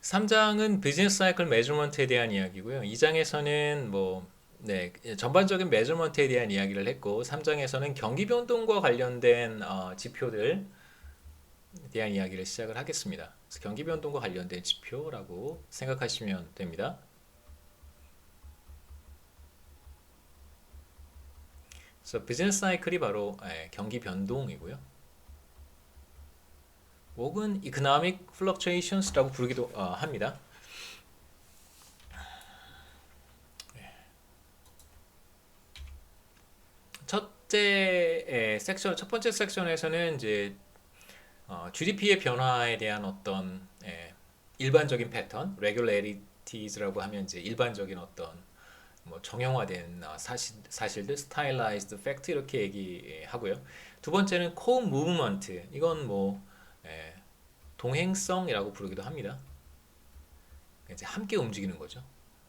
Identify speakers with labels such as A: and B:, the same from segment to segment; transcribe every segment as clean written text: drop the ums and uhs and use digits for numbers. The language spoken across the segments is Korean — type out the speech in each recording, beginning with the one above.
A: 3장은 비즈니스 사이클 매저먼트에 대한 이야기고요. 2장에서는 전반적인 매저먼트에 대한 이야기를 했고, 3장에서는 경기 변동과 관련된 지표들에 대한 이야기를 시작을 하겠습니다. 그래서 경기 변동과 관련된 지표라고 생각하시면 됩니다. 그래서 비즈니스 사이클이 바로 경기 변동이고요. 혹은 economic fluctuations라고 부르기도 합니다. 첫 번째 섹션에서는 이제 GDP의 변화에 대한 어떤 일반적인 패턴, regularities라고 하면 이제 일반적인 어떤 뭐 정형화된 사실들, stylized fact 이렇게 얘기하고요. 두 번째는 core movement, 이건 뭐 예, 동행성이라고 부르기도 합니다. 이제 함께 움직이는 거죠.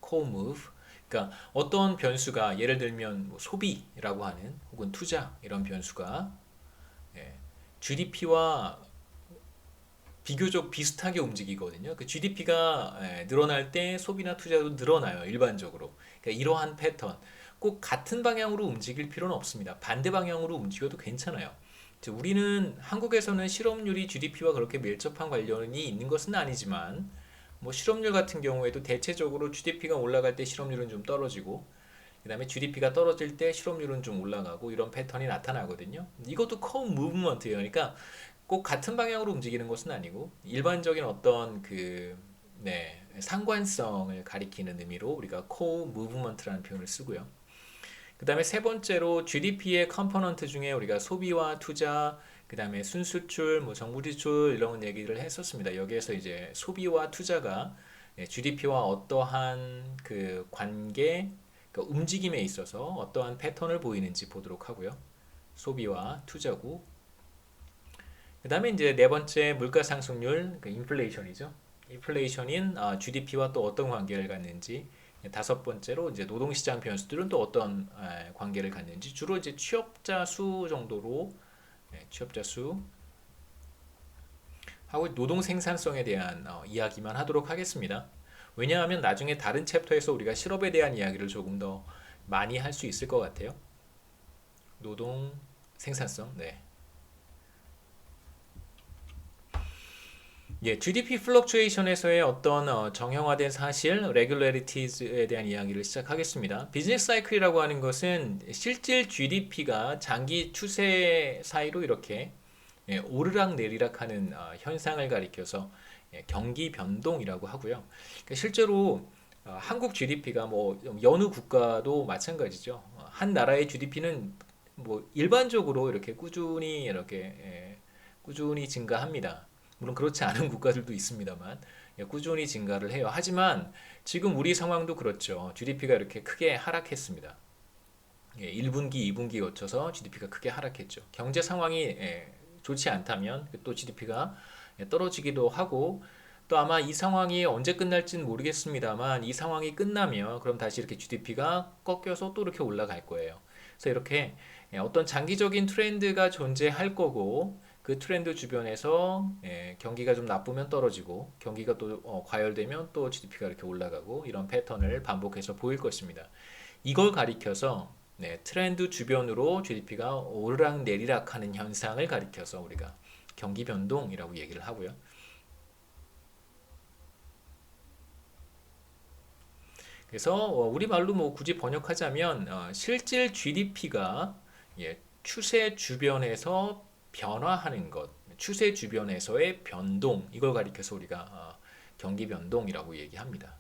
A: core move. 그러니까 어떤 변수가 예를 들면 뭐 소비라고 하는 혹은 투자 이런 변수가 GDP와 비교적 비슷하게 움직이거든요. 그 GDP가 늘어날 때 소비나 투자도 늘어나요. 일반적으로. 그러니까 이러한 패턴. 꼭 같은 방향으로 움직일 필요는 없습니다. 반대 방향으로 움직여도 괜찮아요. 우리는 한국에서는 실업률이 GDP와 그렇게 밀접한 관련이 있는 것은 아니지만 뭐 실업률 같은 경우에도 대체적으로 GDP가 올라갈 때 실업률은 좀 떨어지고 그다음에 GDP가 떨어질 때 실업률은 좀 올라가고 이런 패턴이 나타나거든요. 이것도 커 무브먼트예요. 그러니까 꼭 같은 방향으로 움직이는 것은 아니고 일반적인 어떤 상관성을 가리키는 의미로 우리가 코 무브먼트라는 표현을 쓰고요. 그 다음에 세 번째로 GDP의 컴포넌트 중에 우리가 소비와 투자, 그 다음에 순수출, 뭐 정부 지출 이런 얘기를 했었습니다. 여기에서 이제 소비와 투자가 GDP와 어떠한 그 관계, 그 움직임에 있어서 어떠한 패턴을 보이는지 보도록 하고요. 소비와 투자고. 그 다음에 이제 네 번째 물가 상승률, 그 인플레이션이죠. 인플레이션인 GDP와 또 어떤 관계를 갖는지. 다섯 번째로 이제 노동시장 변수들은 또 어떤 관계를 갖는지 주로 이제 취업자 수 정도로 취업자 수 하고 노동 생산성에 대한 이야기만 하도록 하겠습니다. 왜냐하면 나중에 다른 챕터에서 우리가 실업에 대한 이야기를 조금 더 많이 할 수 있을 것 같아요. 노동 생산성, 네. GDP 플럭추에이션에서의 어떤 정형화된 사실, regularities에 대한 이야기를 시작하겠습니다. 비즈니스 사이클이라고 하는 것은 실질 GDP가 장기 추세 사이로 이렇게 오르락 내리락하는 현상을 가리켜서 경기 변동이라고 하고요. 그러니까 실제로 한국 GDP가 뭐 여느 국가도 마찬가지죠. 한 나라의 GDP는 뭐 일반적으로 이렇게 꾸준히 증가합니다. 물론 그렇지 않은 국가들도 있습니다만 꾸준히 증가를 해요. 하지만 지금 우리 상황도 그렇죠. GDP가 이렇게 크게 하락했습니다. 1분기, 2분기 거쳐서 GDP가 크게 하락했죠. 경제 상황이 좋지 않다면 또 GDP가 떨어지기도 하고 또 아마 이 상황이 언제 끝날지는 모르겠습니다만 이 상황이 끝나면 그럼 다시 이렇게 GDP가 꺾여서 또 이렇게 올라갈 거예요. 그래서 이렇게 어떤 장기적인 트렌드가 존재할 거고 그 트렌드 주변에서 경기가 좀 나쁘면 떨어지고 경기가 또 과열되면 또 GDP가 이렇게 올라가고 이런 패턴을 반복해서 보일 것입니다. 이걸 가리켜서 트렌드 주변으로 GDP가 오르락 내리락 하는 현상을 가리켜서 우리가 경기 변동이라고 얘기를 하고요. 그래서 우리말로 뭐 굳이 번역하자면 실질 GDP가 추세 주변에서 변화하는 것, 추세 주변에서의 변동 이걸 가리켜서 우리가 경기 변동이라고 얘기합니다.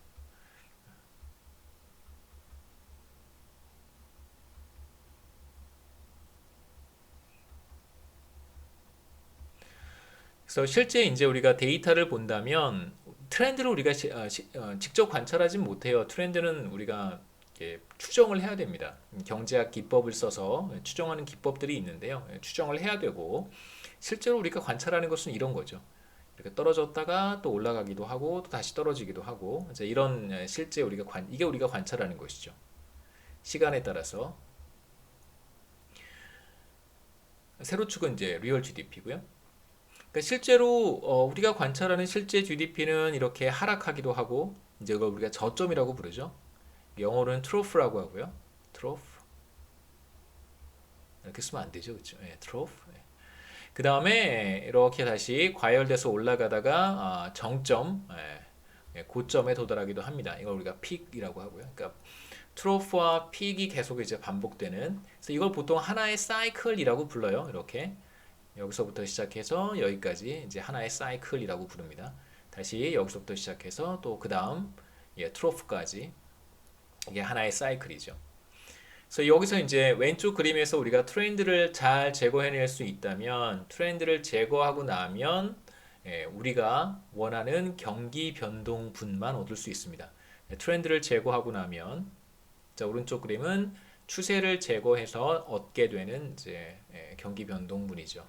A: 그래서 실제 이제 우리가 데이터를 본다면 트렌드를 우리가 직접 관찰하진 못해요. 트렌드는 우리가 추정을 해야 됩니다. 경제학 기법을 써서 추정하는 기법들이 있는데요. 추정을 해야 되고 실제로 우리가 관찰하는 것은 이런 거죠. 이렇게 떨어졌다가 또 올라가기도 하고 또 다시 떨어지기도 하고 이제 이런 실제 이게 우리가 관찰하는 것이죠. 시간에 따라서 세로축은 이제 리얼 GDP고요. 그러니까 실제로 우리가 관찰하는 실제 GDP는 이렇게 하락하기도 하고 이제 이걸 우리가 저점이라고 부르죠. 영어로는 트로프라고 하고요. 트로프 이렇게 쓰면 안 되죠, 그렇죠? 예, 트로프. 그 다음에 이렇게 다시 과열돼서 올라가다가 정점, 고점에 도달하기도 합니다. 이걸 우리가 픽이라고 하고요. 그러니까 트로프와 픽이 계속 이제 반복되는. 그래서 이걸 보통 하나의 사이클이라고 불러요. 이렇게 여기서부터 시작해서 여기까지 이제 하나의 사이클이라고 부릅니다. 다시 여기서부터 시작해서 또 그 다음 트로프까지 이게 하나의 사이클이죠. 그래서 여기서 이제 왼쪽 그림에서 우리가 트렌드를 잘 제거해낼 수 있다면 트렌드를 제거하고 나면 우리가 원하는 경기 변동분만 얻을 수 있습니다. 트렌드를 제거하고 나면 자 오른쪽 그림은 추세를 제거해서 얻게 되는 이제 경기 변동분이죠.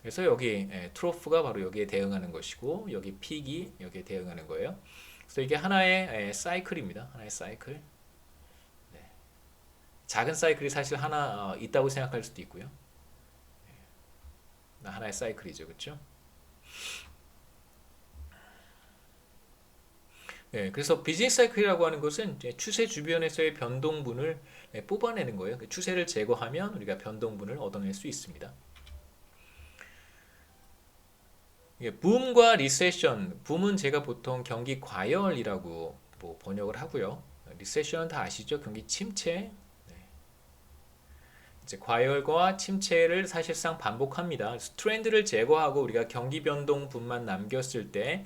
A: 그래서 여기 트로프가 바로 여기에 대응하는 것이고 여기 픽이 여기에 대응하는 거예요. 그래서 이게 하나의 사이클입니다. 하나의 사이클. 네. 작은 사이클이 사실 하나 있다고 생각할 수도 있고요. 하나의 사이클이죠, 그렇죠? 네, 그래서 비즈니스 사이클이라고 하는 것은 추세 주변에서의 변동분을 뽑아내는 거예요. 그 추세를 제거하면 우리가 변동분을 얻어낼 수 있습니다. 붐과 리세션, 붐은 제가 보통 경기 과열이라고 뭐 번역을 하고요. 리세션은 다 아시죠? 경기 침체. 네. 이제 과열과 침체를 사실상 반복합니다. 트렌드를 제거하고 우리가 경기 변동 분만 남겼을 때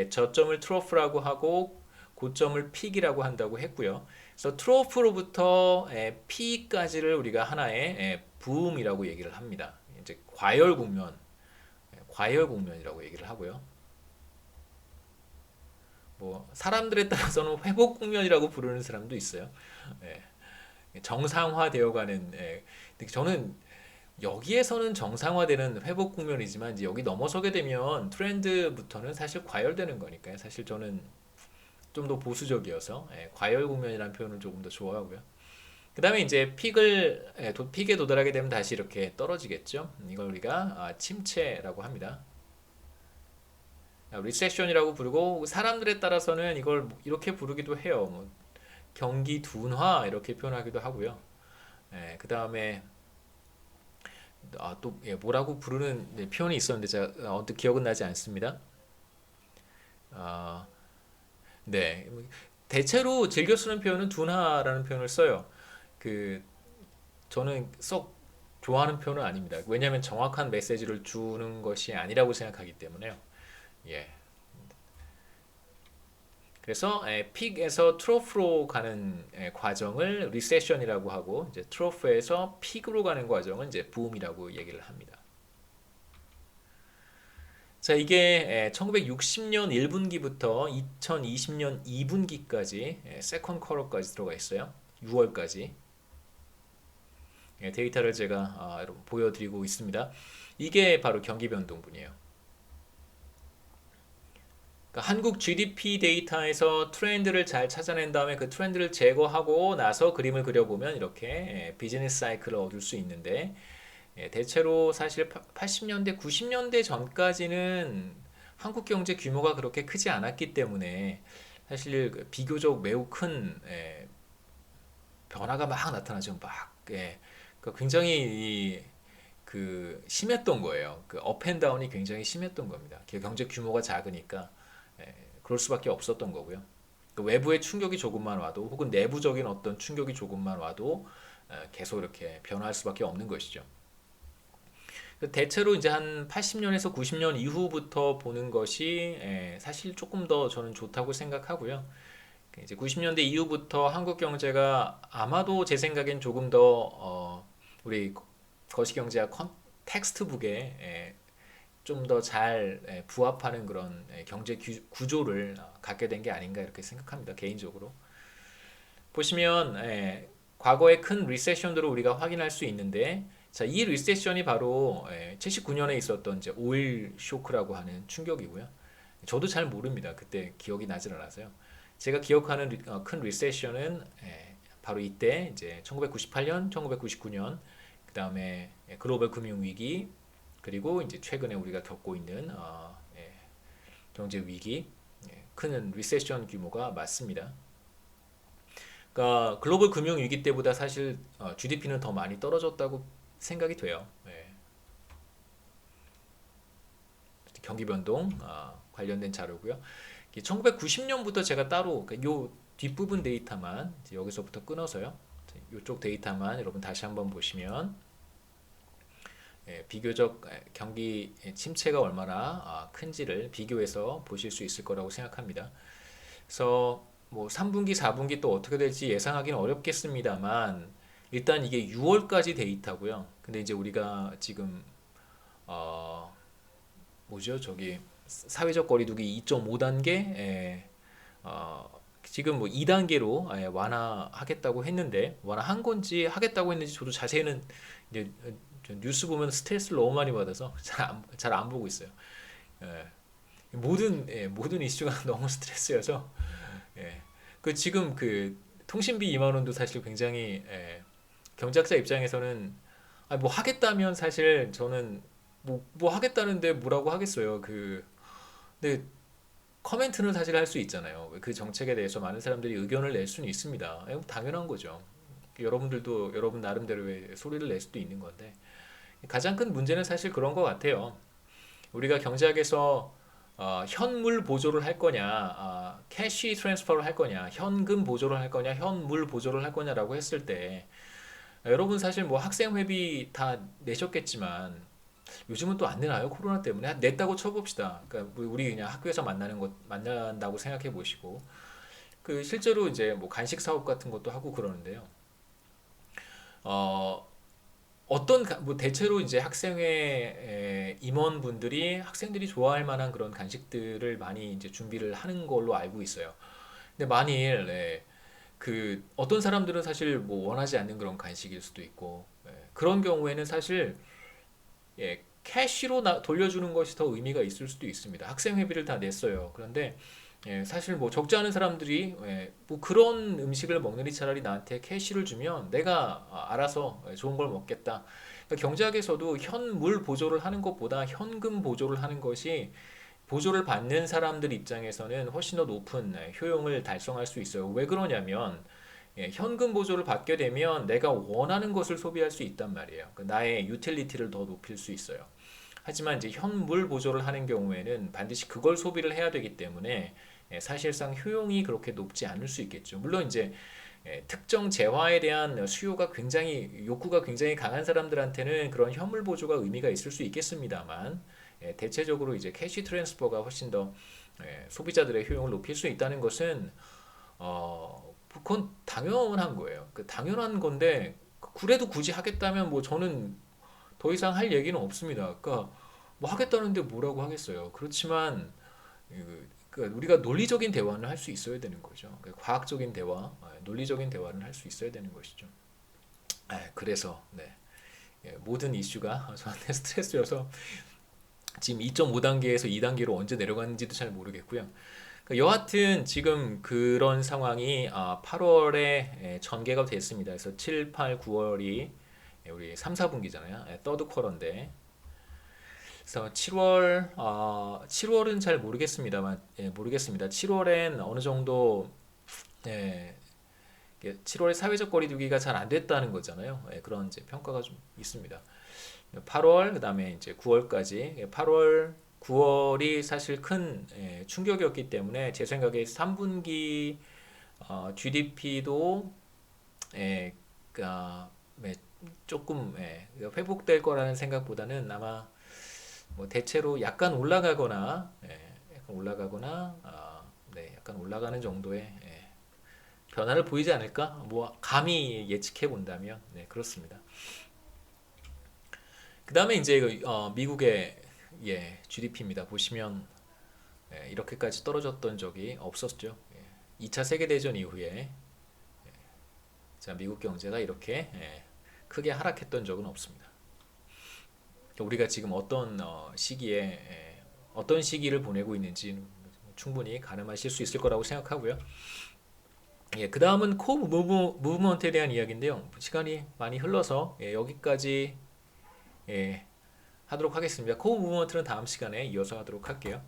A: 저점을 트로프라고 하고 고점을 픽이라고 한다고 했고요. 그래서 트로프로부터 픽까지를 우리가 하나의 붐이라고 얘기를 합니다. 이제 과열 국면. 과열 국면이라고 얘기를 하고요. 뭐 사람들에 따라서는 회복 국면이라고 부르는 사람도 있어요. 예, 정상화되어가는. 저는 여기에서는 정상화되는 회복 국면이지만 이제 여기 넘어서게 되면 트렌드부터는 사실 과열되는 거니까요. 사실 저는 좀 더 보수적이어서 과열 국면이라는 표현을 조금 더 좋아하고요. 그 다음에 이제 픽에 도달하게 되면 다시 이렇게 떨어지겠죠. 이걸 우리가 침체라고 합니다. 리세션이라고 부르고 사람들에 따라서는 이걸 이렇게 부르기도 해요. 뭐 경기 둔화 이렇게 표현하기도 하고요. 그 다음에 또 뭐라고 부르는 표현이 있었는데 제가 언뜻 기억은 나지 않습니다. 아, 네, 대체로 즐겨 쓰는 표현은 둔화라는 표현을 써요. 그 저는 썩 좋아하는 표현은 아닙니다. 왜냐하면 정확한 메시지를 주는 것이 아니라고 생각하기 때문에요. 예. 그래서 픽에서 트로프로 가는 과정을 리세션이라고 하고 이제 트로프에서 픽으로 가는 과정은 이제 붐이라고 얘기를 합니다. 자, 이게 1960년 1분기부터 2020년 2분기까지 세컨 쿼터까지 들어가 있어요. 6월까지 데이터를 제가 여러분 보여드리고 있습니다. 이게 바로 경기 변동분이에요. 그러니까 한국 GDP 데이터에서 트렌드를 잘 찾아낸 다음에 그 트렌드를 제거하고 나서 그림을 그려보면 이렇게 비즈니스 사이클을 얻을 수 있는데 대체로 사실 80년대, 90년대 전까지는 한국 경제 규모가 그렇게 크지 않았기 때문에 사실 비교적 매우 큰 변화가 막 나타나죠. 막 굉장히 심했던 거예요. 그 업앤다운이 굉장히 심했던 겁니다. 경제 규모가 작으니까 그럴 수밖에 없었던 거고요. 외부의 충격이 조금만 와도 혹은 내부적인 어떤 충격이 조금만 와도 계속 이렇게 변화할 수밖에 없는 것이죠. 대체로 이제 한 80년에서 90년 이후부터 보는 것이 사실 조금 더 저는 좋다고 생각하고요. 이제 90년대 이후부터 한국 경제가 아마도 제 생각엔 조금 더 우리 거시경제학 텍스트북에 좀 더 잘 부합하는 그런 경제 구조를 갖게 된 게 아닌가 이렇게 생각합니다. 개인적으로. 보시면 과거의 큰 리세션들을 우리가 확인할 수 있는데 자, 이 리세션이 바로 79년에 있었던 이제 오일 쇼크라고 하는 충격이고요. 저도 잘 모릅니다. 그때 기억이 나질 않아서요. 제가 기억하는 큰 리세션은 바로 이때 이제 1998년, 1999년, 그 그다음에 글로벌 금융 위기, 그리고 이제 최근에 우리가 겪고 있는 경제 위기, 큰 리세션 규모가 맞습니다. 그러니까 글로벌 금융 위기 때보다 사실 GDP는 더 많이 떨어졌다고 생각이 돼요. 경기 변동 관련된 자료고요. 1990년부터 제가 따로 요 뒷부분 데이터만 여기서부터 끊어서요. 이쪽 데이터만 여러분 다시 한번 보시면 비교적 경기 침체가 얼마나 큰지를 비교해서 보실 수 있을 거라고 생각합니다. 그래서 뭐 3분기, 4분기 또 어떻게 될지 예상하기는 어렵겠습니다만 일단 이게 6월까지 데이터고요. 근데 이제 우리가 지금 뭐죠? 저기 사회적 거리두기 2.5단계 지금 뭐 2단계로 완화하겠다고 했는데 완화한 건지 하겠다고 했는지 저도 자세히는 이제 뉴스 보면 스트레스를 너무 많이 받아서 잘 안 보고 있어요. 모든 이슈가 너무 스트레스여서 그 지금 그 통신비 2만 원도 사실 굉장히 경작자 입장에서는 뭐 하겠다면 사실 저는 뭐 하겠다는데 뭐라고 하겠어요. 근데 커멘트는 사실 할 수 있잖아요. 그 정책에 대해서 많은 사람들이 의견을 낼 수는 있습니다. 당연한 거죠. 여러분들도 여러분 나름대로의 소리를 낼 수도 있는 건데 가장 큰 문제는 사실 그런 것 같아요. 우리가 경제학에서 현물 보조를 할 거냐, 캐시 트랜스퍼를 할 거냐, 현금 보조를 할 거냐, 현물 보조를 할 거냐라고 했을 때 여러분 사실 뭐 학생 회비 다 내셨겠지만 요즘은 또 안 내나요? 코로나 때문에 냈다고 쳐봅시다. 그러니까 우리 그냥 학교에서 만난다고 생각해 보시고 그 실제로 이제 뭐 간식 사업 같은 것도 하고 그러는데요. 어, 뭐 대체로 이제 학생회 임원분들이 학생들이 좋아할 만한 그런 간식들을 많이 이제 준비를 하는 걸로 알고 있어요. 근데 만일 그 어떤 사람들은 사실 뭐 원하지 않는 그런 간식일 수도 있고 그런 경우에는 사실 캐시로 돌려주는 것이 더 의미가 있을 수도 있습니다. 학생회비를 다 냈어요. 그런데 사실 뭐 적지 않은 사람들이 뭐 그런 음식을 먹느니 차라리 나한테 캐시를 주면 내가 알아서 좋은 걸 먹겠다. 그러니까 경제학에서도 현물 보조를 하는 것보다 현금 보조를 하는 것이 보조를 받는 사람들 입장에서는 훨씬 더 높은 효용을 달성할 수 있어요. 왜 그러냐면 현금 보조를 받게 되면 내가 원하는 것을 소비할 수 있단 말이에요. 나의 유틸리티를 더 높일 수 있어요. 하지만 이제 현물 보조를 하는 경우에는 반드시 그걸 소비를 해야 되기 때문에 사실상 효용이 그렇게 높지 않을 수 있겠죠. 물론 이제 특정 재화에 대한 수요가 굉장히 욕구가 굉장히 강한 사람들한테는 그런 현물 보조가 의미가 있을 수 있겠습니다만 대체적으로 이제 캐시 트랜스퍼가 훨씬 더 소비자들의 효용을 높일 수 있다는 것은 그건 당연한 거예요. 당연한 건데 그래도 굳이 하겠다면 뭐 저는 더 이상 할 얘기는 없습니다. 그러니까 뭐 하겠다는데 뭐라고 하겠어요. 그렇지만 우리가 논리적인 대화는 할 수 있어야 되는 거죠. 과학적인 대화, 논리적인 대화는 할 수 있어야 되는 것이죠. 그래서 모든 이슈가 저한테 스트레스여서 지금 2.5단계에서 2단계로 언제 내려가는지도 잘 모르겠고요. 여하튼 지금 그런 상황이 8월에 전개가 됐습니다. 그래서 7, 8, 9월이 우리 3, 4분기잖아요. 더드 쿼터인데. 그래서 7월은 잘 모르겠습니다만, 모르겠습니다. 7월엔 어느 정도, 7월에 사회적 거리두기가 잘 안 됐다는 거잖아요. 그런 이제 평가가 좀 있습니다. 8월, 그 다음에 이제 9월까지, 8월, 9월이 사실 큰 충격이었기 때문에 제 생각에 3분기 GDP도 조금 회복될 거라는 생각보다는 아마 뭐 대체로 약간 올라가거나 약간 올라가는 정도의 변화를 보이지 않을까? 뭐 감히 예측해 본다면 그렇습니다. 그 다음에 이제 미국의 GDP입니다. 보시면 이렇게까지 떨어졌던 적이 없었죠. 2차 세계대전 이후에 자, 미국 경제가 이렇게 크게 하락했던 적은 없습니다. 우리가 지금 어떤 시기에 어떤 시기를 보내고 있는지 충분히 가늠하실 수 있을 거라고 생각하고요. 예, 그 다음은 코 무브먼트에 대한 이야기인데요. 시간이 많이 흘러서 여기까지 하도록 하겠습니다. 코 무브먼트는 다음 시간에 이어서 하도록 할게요.